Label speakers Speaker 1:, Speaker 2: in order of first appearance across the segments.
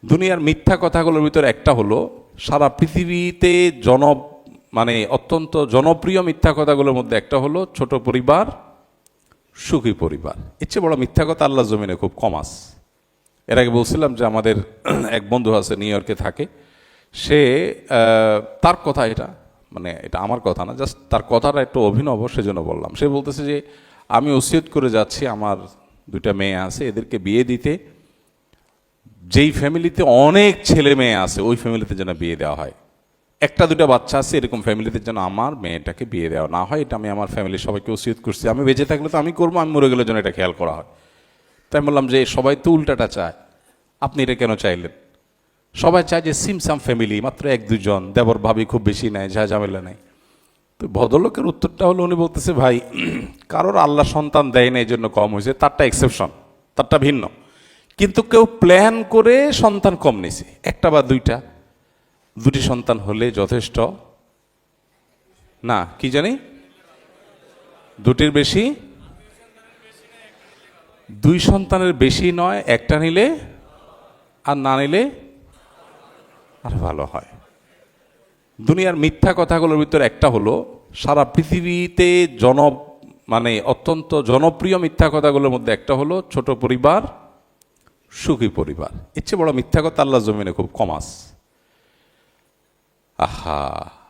Speaker 1: দুনিয়ার মিথ্যা কথাগুলোর ভিতরে একটা হলো সারা পৃথিবীতে অত্যন্ত জনপ্রিয় মিথ্যা কথাগুলোর মধ্যে একটা হলো ছোট পরিবার, সুখী পরিবার। এর চেয়ে বড় মিথ্যা কথা আল্লাহর জমিনে খুব কম আছে। এর আগে বলছিলাম যে আমাদের এক বন্ধু আছে, নিউ ইয়র্কে থাকে। সে তার কথা এটা আমার কথা না, জাস্ট তার কথাটা একটু অভিনব, সেজন্য বললাম। সে বলতেছে যে আমি ওসিয়ত করে যাচ্ছি, আমার 2টা মেয়ে আছে, এদেরকে বিয়ে দিতে, যেই ফ্যামিলিতে অনেক ছেলে মেয়ে আছে ওই ফ্যামিলিতে যেন বিয়ে দেওয়া হয়। 1-2টা বাচ্চা আছে, এরকম ফ্যামিলিতে যেন আমার মেয়েটাকে বিয়ে দেওয়া না হয়। এটা আমি আমার ফ্যামিলির সবাইকে ওসিয়ত করছি। আমি বেঁচে থাকলে তো আমি করবো, আমি মরে গেলে যেন এটা খেয়াল করা হয়। তাই বললাম যে সবাই তো উল্টাটা চায়, আপনি এটা কেন চাইলেন? সবাই চায় যে সিমসাম ফ্যামিলি, মাত্র 1-2 জন, দেবর ভাবি খুব বেশি নাই, যা ঝামেলা নাই। তো ভদ্রলোকের উত্তরটা হলো, উনি বলতেছে ভাই, কারোর আল্লাহ সন্তান দেয় না এই জন্য কম হয়েছে, তারটা এক্সেপশন, তারটা ভিন্ন। কিন্তু কেউ প্ল্যান করে সন্তান কম নিছে, 1টা বা 2টা, 2টি সন্তান হলে যথেষ্ট না, কি জানি 2টির বেশি, 2 সন্তানের বেশি নয়, 1টা নিলে আর না নিলে আর ভালো হয়। দুনিয়ার মিথ্যা কথাগুলোর ভিতরে একটা হলো সারা পৃথিবীতে অত্যন্ত জনপ্রিয় মিথ্যা কথাগুলোর মধ্যে একটা হলো ছোট পরিবার, সুখী পরিবার। এর চেয়ে বড় মিথ্যা কথা আল্লাহর জমিনে খুব কম আছে।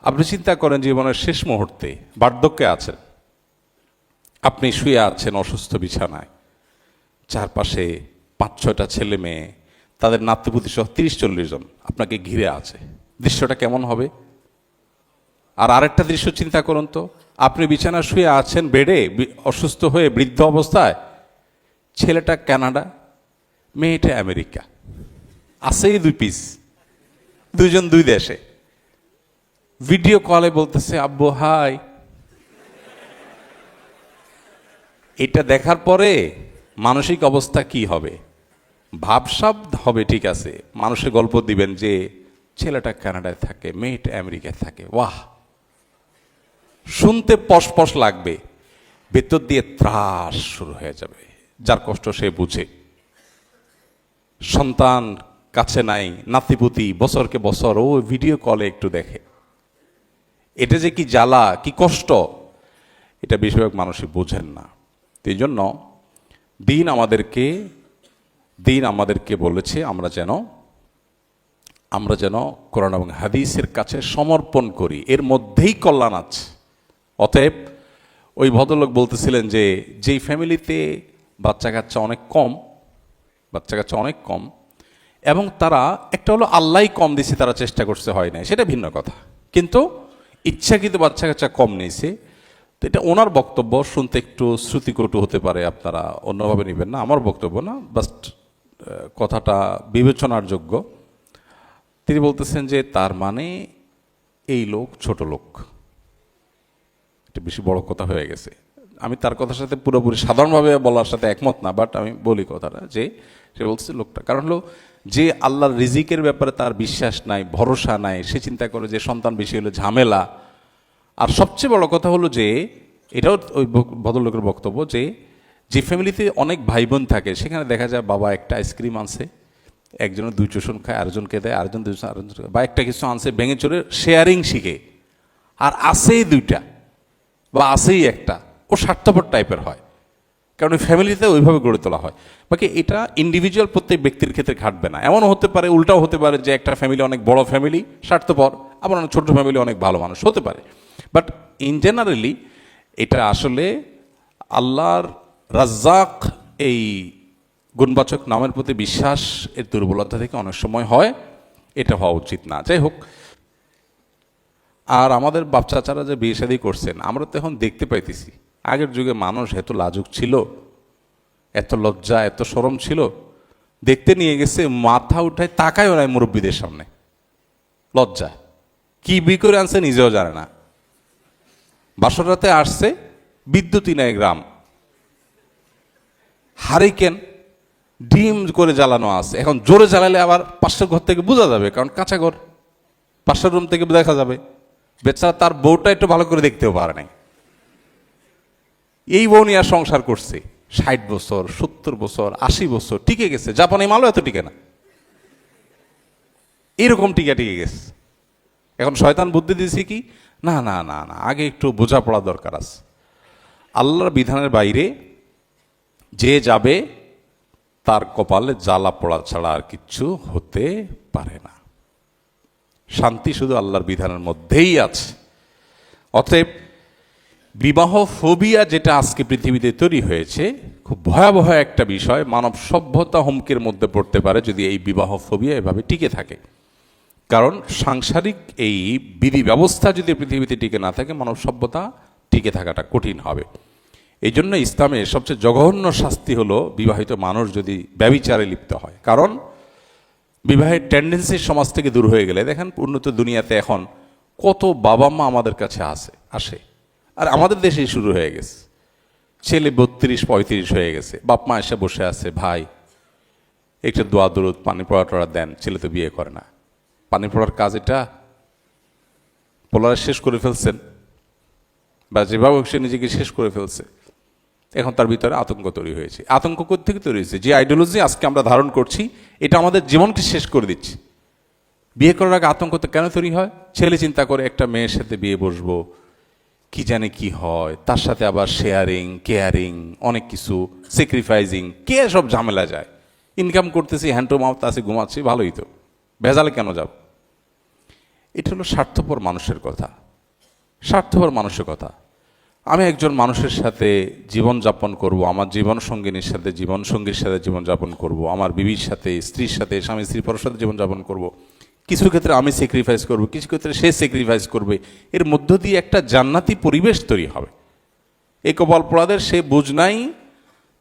Speaker 1: আপনি চিন্তা করেন, জীবনের শেষ মুহূর্তে বার্ধক্যে আছেন, আপনি শুয়ে আছেন অসুস্থ বিছানায়, চারপাশে 5-6টা ছেলে মেয়ে, তাদের নাতিপুতি সহ 30-40 জন আপনাকে ঘিরে আছে। দৃশ্যটা কেমন হবে? আর আরেকটা দৃশ্য চিন্তা করুন তো, আপনি বিছানায় শুয়ে আছেন, বেডে অসুস্থ হয়ে, বৃদ্ধ অবস্থায়, ছেলেটা কানাডা, মেয়েটা আমেরিকা, আছেই 2 পিস, 2 জন 2 দেশে। ভিডিও কলে বলতেছে আব্বু হাই। এটা দেখার পরে মানসিক অবস্থা কি হবে? ভাবসাব হবে, ঠিক আছে, মানুষের গল্প দিবেন যে ছেলেটা কানাডায় থাকে, মেয়েটা আমেরিকায় থাকে। ওয়াহ, শুনতে পশপশ লাগবে, ভেতর দিয়ে ত্রাস শুরু হয়ে যাবে। যার কষ্ট সে বুঝে। সন্তান কাছে নাই, নাতিপুতি বছরকে বছর ও ভিডিও কলে একটু দেখে। এটা যে কি জ্বালা, কি কষ্ট, এটা বেশিরভাগ মানুষই বোঝেন না। এই জন্য দিন আমাদেরকে বলেছে আমরা যেন কোরআন এবং হাদিসের কাছে সমর্পণ করি, এর মধ্যেই কল্যাণ আছে। অতএব ওই ভদ্রলোক বলতেছিলেন যে যেই ফ্যামিলিতে বাচ্চা কাচ্চা অনেক কম, এবং তারা একটা হলো আল্লাহ কম দিছে, তারা চেষ্টা করছে, হয় না, সেটা ভিন্ন কথা, কিন্তু ইচ্ছাকৃত বাচ্চা কাচ্চা কম নিয়েছে। তো এটা ওনার বক্তব্য, শুনতে একটু শ্রুতিকটু হতে পারে, আপনারা অন্যভাবে নেবেন না, আমার বক্তব্য না, বাস্ট কথাটা বিবেচনার যোগ্য। তিনি বলতেছেন যে তার মানে এই লোক ছোট লোক। এটা বেশি বড় কথা হয়ে গেছে। আমি তার কথার সাথে পুরোপুরি সাধারণভাবে বলার সাথে একমত না, বাট আমি বলি কথাটা, যে সে বলছে লোকটা, কারণ হলো যে আল্লাহর রিজিকের ব্যাপারে তার বিশ্বাস নাই, ভরসা নাই, সে চিন্তা করে যে সন্তান বেশি হলে ঝামেলা। আর সবচেয়ে বড় কথা হলো যে, এটাও ওই ভদ্রলোকের বক্তব্য, যে ফ্যামিলিতে অনেক ভাই বোন থাকে, সেখানে দেখা যায় বাবা একটা আইসক্রিম আনছে, একজনের 2 চুষণ খায়, আরেকজনকে দেয়, আরেকজন 2 আরেকজন, বা একটা কিছু আনছে ভেঙে চড়ে শেয়ারিং শিখে, আর আসেই 2টা বা আসেই একটা, ও স্বার্থপর টাইপের হয়, কারণ ওই ফ্যামিলিতে ওইভাবে গড়ে তোলা হয়। বাকি এটা ইন্ডিভিজুয়াল প্রত্যেক ব্যক্তির ক্ষেত্রে খাটবে না। এমনও হতে পারে, উল্টাও হতে পারে, যে একটা ফ্যামিলি অনেক বড় ফ্যামিলি, স্বার্থপর, আবার অনেক ছোট ফ্যামিলি অনেক ভালো মানুষ হতে পারে। বাট ইন জেনারেলি এটা আসলে আল্লাহর রাজ্জাক এই গুণবাচক নামের প্রতি বিশ্বাস এর দুর্বলতা থেকে অনেক সময় হয়, এটা হওয়া উচিত না। যাই হোক, আর আমাদের বাপ চাচারা যে বিয়ে শাদী করছেন, আমরা তো এখন দেখতে পাইতেছি, আগের যুগে মানুষ এত লাজুক ছিল, এত লজ্জা, এত শরম ছিল, দেখতে নিয়ে গেছে, মাথা উঠায় তাকায় ওরাই মুরব্বীদের সামনে, লজ্জা, কি বিয়ে করে আনছে নিজেও জানে না। বাসর রাতে আসছে, বিদ্যুৎই নাই গ্রাম, হারিকেন ডিম করে জ্বালানো আছে। এখন জোরে জ্বালালে আবার পাশের ঘর থেকে বোঝা যাবে, কারণ কাঁচা ঘর, পাশের রুম থেকে দেখা যাবে। বেচারা তার বউটা একটু ভালো করে দেখতেও পারে নাই। এই বউ নিয়ে সংসার করছে 60 বছর, 70 বছর, 80 বছর টিকে গেছে। জাপানি মালও এত টিকে না। এরকম টিকে টিকে গেছে। এখন শয়তান বুদ্ধি দিয়েছে কি, না না না না, আগে একটু বোঝাপড়া দরকার আছে। আল্লাহর বিধানের বাইরে যে যাবে তার কপালে জ্বালা পড়া ছাড়া আর কিচ্ছু হতে পারে না। শান্তি শুধু আল্লাহর বিধানের মধ্যেই আছে। অতএব বিবাহ ফোবিয়া যেটা আজকে পৃথিবীতে তৈরি হয়েছে, খুব ভয়াবহ একটা বিষয়। মানব সভ্যতা হুমকির মধ্যে পড়তে পারে যদি এই বিবাহ ফোবিয়া এভাবে টিকে থাকে। কারণ সাংসারিক এই বিধি ব্যবস্থা যদি পৃথিবীতে টিকে না থাকে, মানব সভ্যতা টিকে থাকাটা কঠিন হবে। এই জন্য ইসলামের সবচেয়ে জঘন্য শাস্তি হলো বিবাহিত মানুষ যদি ব্যভিচারে লিপ্ত হয়। কারণ বিবাহের টেন্ডেন্সি সমাজ থেকে দূর হয়ে গেলে, দেখেন উন্নত দুনিয়াতে এখন কত বাবা মা আমাদের কাছে আসে, আর আমাদের দেশেই শুরু হয়ে গেছে। ছেলে 32-35 হয়ে গেছে, বাপ মা এসে বসে আছে, ভাই একটা দোয়া দরুদ পানি পড়া টড়া দেন, ছেলে তো বিয়ে করে না। পানি পড়ার কাজ এটা পোলারে শেষ করে ফেলছেন, বা যেভাবে সে নিজেকে শেষ করে ফেলছে, এখন তার ভিতরে আতঙ্ক তৈরি হয়েছে। আতঙ্ক কোত্থেকে তৈরি হয়েছে? যে আইডিওলজি আজকে আমরা ধারণ করছি, এটা আমাদের জীবনকে শেষ করে দিচ্ছে। বিয়ে করার আগে আতঙ্ক তো কেন তৈরি হয়? ছেলে চিন্তা করে একটা মেয়ের সাথে বিয়ে বসবো, কি জানে কি হয়, তার সাথে আবার শেয়ারিং, কেয়ারিং, অনেক কিছু স্যাক্রিফাইসিং, কে সব ঝামেলা যায়। ইনকাম করতেছি, হ্যান্ড টু মাউথ আছে, ঘুমাচ্ছি, ভালোই তো, ভেজালে কেন যাব? এটা হলো স্বার্থপর মানুষের কথা, স্বার্থপর মানুষের কথা। আমি একজন মানুষের সাথে জীবনযাপন করব, আমার জীবন সঙ্গিনীর সাথে জীবনসঙ্গীর সাথে জীবনযাপন করব, আমার বিবির সাথে, স্ত্রীর সাথে, স্বামী স্ত্রী পরের সাথে জীবনযাপন করব। কিছু ক্ষেত্রে আমি স্যাক্রিফাইস করব, কিছু ক্ষেত্রে সে স্যাক্রিফাইস করবে। এর মধ্য দিয়ে একটা জান্নাতি পরিবেশ তৈরি হবে। এই কপাল পোড়াদের সে বুঝ নাই,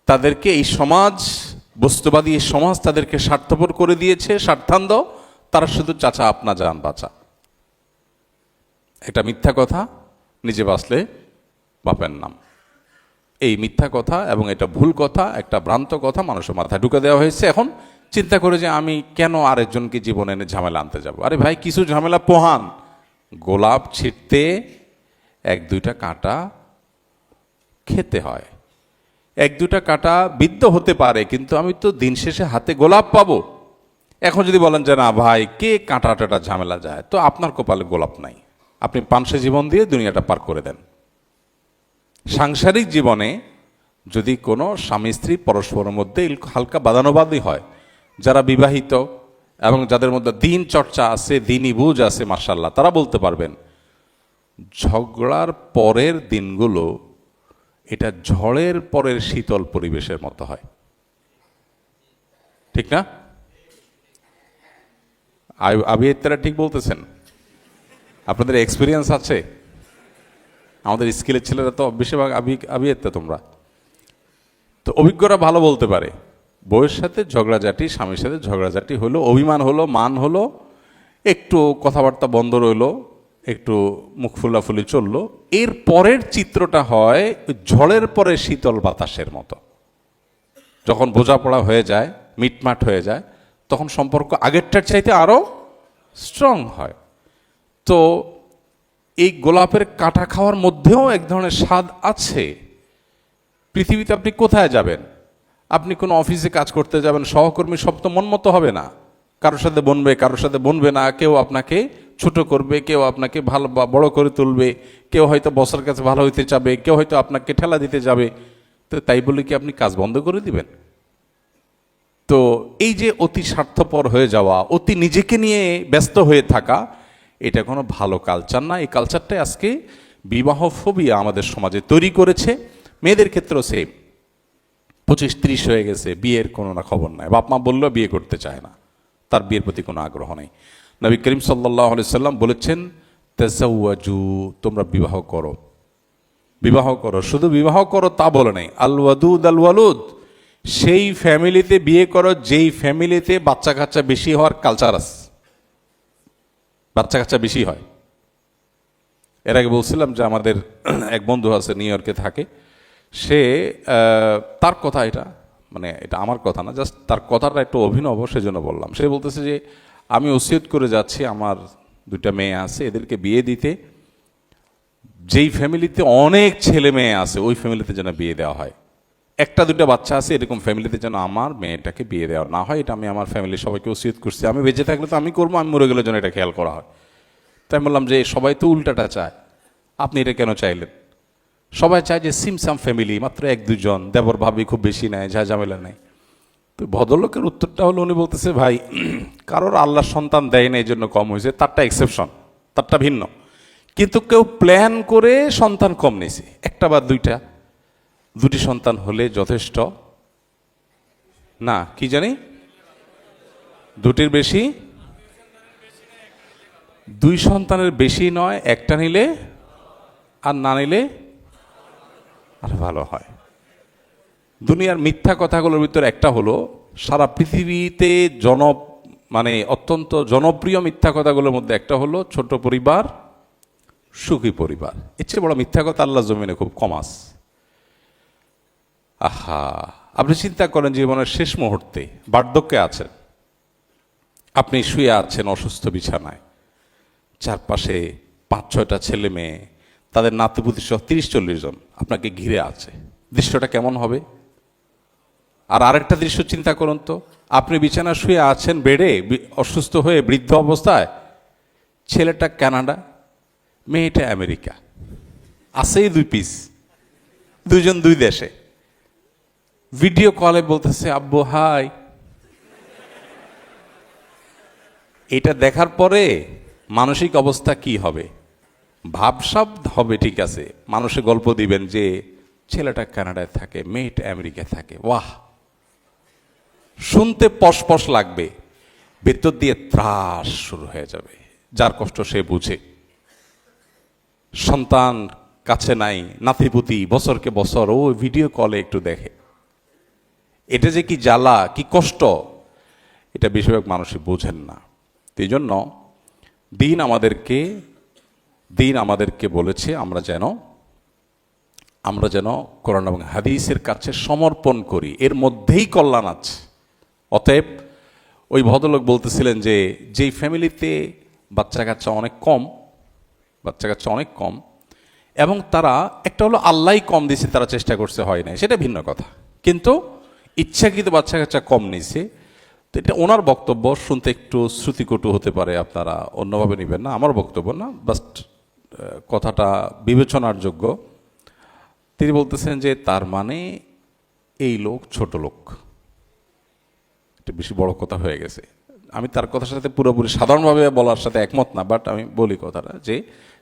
Speaker 1: তাদেরকে এই সমাজ, বস্তুবাদী এই সমাজ তাদেরকে স্বার্থপর করে দিয়েছে, স্বার্থান্ধ। তারা শুধু চাচা আপনা জান বাঁচা। এটা মিথ্যা কথা, নিজে বাঁচলে বাপের নাম। এই মিথ্যা কথা এবং এটা ভুল কথা, একটা ভ্রান্ত কথা মানুষের মাথায় ঢুকে দেওয়া হয়েছে। এখন চিন্তা করে যে আমি কেন আরেকজনকে জীবনে এনে ঝামেলা আনতে যাব? আরে ভাই, কিছু ঝামেলা পোহান। গোলাপ ছিঁড়তে 1-2টা কাঁটা খেতে হয়, 1-2টা কাঁটা বিদ্ধ হতে পারে, কিন্তু আমি তো দিন শেষে হাতে গোলাপ পাবো। এখন যদি বলেন যে না ভাই, কে কাঁটা টাটা ঝামেলা যায়, তো আপনার কপালে গোলাপ নাই, আপনি পানসে জীবন দিয়ে দুনিয়াটা পার করে দেন। সাংসারিক জীবনে যদি কোনো স্বামী স্ত্রী পরস্পরের মধ্যে হালকা বাদানুবাদী হয়, যারা বিবাহিত এবং যাদের মধ্যে দিন চর্চা আছে, দিনই বুঝ আছে, মাশাআল্লাহ, তারা বলতে পারবেন ঝগড়ার পরের দিনগুলো এটা ঝড়ের পরের শীতল পরিবেশের মতো হয়। ঠিক না? আবিয়াত্তারা ঠিক বলতেছেন? আপনাদের এক্সপিরিয়েন্স আছে? আমাদের স্কিলের ছেলেরা তো বেশিরভাগ আবিয়াত্তা তোমরা তো, অভিজ্ঞরা ভালো বলতে পারে। বউয়ের সাথে ঝগড়াঝাটি, স্বামীর সাথে ঝগড়াঝাটি হলো, অভিমান হলো, মান হলো, একটু কথাবার্তা বন্ধ রইলো, একটু মুখ ফুলাফুলি চললো, এর পরের চিত্রটা হয় ঝড়ের পরে শীতল বাতাসের মতো। যখন বোঝাপড়া হয়ে যায়, মিটমাট হয়ে যায়, তখন সম্পর্ক আগেরটার চাইতে আরো স্ট্রং হয়। তো এই গোলাপের কাঁটা খাওয়ার মধ্যেও এক ধরনের স্বাদ আছে। পৃথিবীতে আপনি কোথায় যাবেন? আপনি কোনো অফিসে কাজ করতে যাবেন, সহকর্মী সব তো মন মতো হবে না। কারোর সাথে বনবে, কারোর সাথে বনবে না। কেউ আপনাকে ছোট করবে, কেউ আপনাকে ভালো বা বড় করে তুলবে, কেউ হয়তো বসের কাছে ভালো হইতে চাবে, কেউ হয়তো আপনাকে ঠেলা দিতে যাবে। তো তাই বলে কি আপনি কাজ বন্ধ করে দিবেন? তো এই যে অতি স্বার্থপর হয়ে যাওয়া, অতি নিজেকে নিয়ে ব্যস্ত হয়ে থাকা, এটা কোনো ভালো কালচার না। এই কালচারটাই আজকে বিবাহ ফোবিয়া আমাদের সমাজে তৈরি করেছে। মেয়েদের ক্ষেত্রেও সেম। 25-30 হয়ে গেছে, বিয়ের কোনো না খবর নাই, বাপ মা বললেও বিয়ে করতে চায় না, তার বিয়ের প্রতি কোনো আগ্রহ নেই। নবী করিম সাল্লাল্লাহু আলাইহি সাল্লাম বলেছেন, তাযাওয়াজু, তোমরা বিবাহ করো, বিবাহ করো। শুধু বিবাহ করো তা বলে নাই, আল ওয়াদুদ আল ওয়ালুদ, সেই ফ্যামিলিতে বিয়ে করো যেই ফ্যামিলিতে বাচ্চা কাচ্চা বেশি হওয়ার কালচার আছে, বাচ্চা কাচ্চা বেশি হয়। এর আগে বলছিলাম যে আমাদের এক বন্ধু আছে, নিউ ইয়র্কে থাকে। সে তার কথা, এটা মানে এটা আমার কথা না, জাস্ট তার কথাটা একটু অভিনব, সেজন্য বললাম। সে বলতেছে যে আমি ওসিয়ত করে যাচ্ছি, আমার 2টা মেয়ে আছে, এদেরকে বিয়ে দিতে, যেই ফ্যামিলিতে অনেক ছেলে মেয়ে আছে ওই ফ্যামিলিতে যেন বিয়ে দেওয়া হয়। একটা দুটো বাচ্চা আছে এরকম ফ্যামিলিতে যেন আমার মেয়েটাকে বিয়ে দেওয়া না হয়, এটা আমি আমার ফ্যামিলির সবাইকে ওসিয়ত করছি। আমি বেঁচে থাকলে তো আমি করবো, আমি মরে গেলে যেন এটা খেয়াল করা হয়। তাই বললাম যে সবাই তো উল্টাটা চায়, আপনি এটা কেন চাইলেন? সবাই চায় যে সিমসাম ফ্যামিলি, মাত্র এক দুজন, দেবর ভাবি খুব বেশি নেয়, যা ঝামেলা নেই। তো ভদ্রলোকের উত্তরটা হলো, উনি বলতেছে ভাই কারোর আল্লাহ সন্তান দেয় না এই জন্য কম হয়েছে, তারটা এক্সেপশন, তারটা ভিন্ন। কিন্তু কেউ প্ল্যান করে সন্তান কম নিয়েছে, একটা বা দুইটা, দুটি সন্তান হলে যথেষ্ট না, কি জানি দুটির বেশি, দুই সন্তানের বেশি নয়, একটা নিলে আর না নিলে আর ভালো হয়। দুনিয়ার মিথ্যা কথাগুলোর ভিতরে একটা হলো, সারা পৃথিবীতে মানে অত্যন্ত জনপ্রিয় মিথ্যা কথাগুলোর মধ্যে একটা হলো ছোট পরিবার সুখী পরিবার। এর চেয়ে বড় মিথ্যা কথা আল্লাহ জমিনে খুব কম আছে। আহা, আপনি চিন্তা করেন জীবনের শেষ মুহূর্তে বার্ধক্যে আছেন, আপনি শুয়ে আছেন অসুস্থ বিছানায়, চারপাশে 5-6টা ছেলে মেয়ে, তাদের নাতিপুতি সহ 30-40 জন আপনাকে ঘিরে আছে, দৃশ্যটা কেমন হবে? আর আরেকটা দৃশ্য চিন্তা করুন তো, আপনি বিছানা শুয়ে আছেন বেডে অসুস্থ হয়ে বৃদ্ধ অবস্থায়, ছেলেটা কানাডা, মেয়েটা আমেরিকা, আছেই 2 পিস, দুইজন 2 দেশে, ভিডিও কলে বলতেছে আব্বু হাই। এটা দেখার পরে মানসিক অবস্থা কি হবে? ভাবসাব হবে, ঠিক আছে, মানুষে গল্প দিবেন যে ছেলেটা কানাডায় থাকে, মেয়েটা আমেরিকায় থাকে, ওয়াহ, শুনতে পশপশ লাগবে, ভেতর দিয়ে ত্রাস শুরু হয়ে যাবে। যার কষ্ট সে বুঝে। সন্তান কাছে নাই, নাতিপুতি বছরকে বছর ও ভিডিও কলে একটু দেখে, এটা যে কি জ্বালা, কি কষ্ট, এটা বেশিরভাগ মানুষই বোঝেন না। এই জন্য দিন আমাদেরকে বলেছে আমরা যেন কোরআন এবং হাদিসের কাছে সমর্পণ করি, এর মধ্যেই কল্যাণ আছে। অতএব ওই ভদ্রলোক বলতেছিলেন যে যেই ফ্যামিলিতে বাচ্চা কাচ্চা অনেক কম এবং তারা একটা হলো আল্লাহ কম দিয়েছে, তারা চেষ্টা করছে হয় নাই, সেটা ভিন্ন কথা, কিন্তু ইচ্ছাকৃত বাচ্চা কাচ্চা কম নিয়েছে। তো এটা ওনার বক্তব্য, শুনতে একটু শ্রুতিকটু হতে পারে, আপনারা অন্যভাবে নেবেন না, আমার বক্তব্য না, বাস্ট কথাটা বিবেচনার যোগ্য। তিনি বলতেছেন যে তার মানে এই লোক ছোট লোক, এটা বেশি বড় কথা হয়ে গেছে। আমি তার কথার সাথে পুরোপুরি সাধারণভাবে বলার সাথে একমত না, বাট আমি বলি কথাটা, যে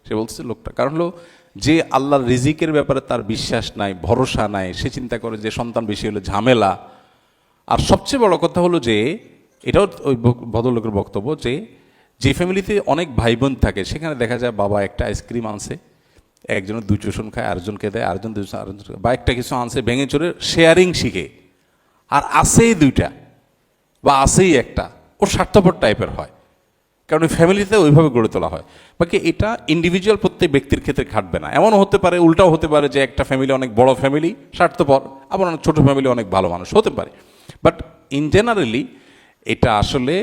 Speaker 1: সে বলছে লোকটা, কারণ হলো যে আল্লাহর রিজিকের ব্যাপারে তার বিশ্বাস নাই, ভরসা নাই, সে চিন্তা করে যে সন্তান বেশি হলে ঝামেলা। আর সবচেয়ে বড় কথা হলো যে এটাও ওই ভদ্রলোকের বক্তব্য, যে ফ্যামিলিতে অনেক ভাই বোন থাকে, সেখানে দেখা যায় বাবা একটা আইসক্রিম আনছে, একজনের 2 টিউশন খায়, আরেকজনকে দেয়, আরেকজন বা একটা কিছু আনছে ভেঙে চড়ে শেয়ারিং শিখে, আর আছেই 2টা বা আছেই একটা, ও স্বার্থপর টাইপের হয়, কারণ ওই ফ্যামিলিতে ওইভাবে গড়ে তোলা হয়। বাকি এটা ইন্ডিভিজুয়াল প্রত্যেক ব্যক্তির ক্ষেত্রে খাটবে না, এমনও হতে পারে, উল্টাও হতে পারে যে একটা ফ্যামিলি অনেক বড় ফ্যামিলি স্বার্থপর, আবার অনেক ছোটো ফ্যামিলি অনেক ভালো মানুষ হতে পারে। বাট ইন জেনারেলি এটা আসলে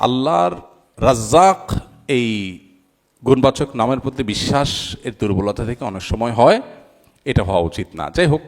Speaker 1: আল্লাহর রাজ্জাক এই গুণবাচক নামের প্রতি বিশ্বাস এর দুর্বলতা থেকে অনেক সময় হয়, এটা হওয়া উচিত না। যাই হোক,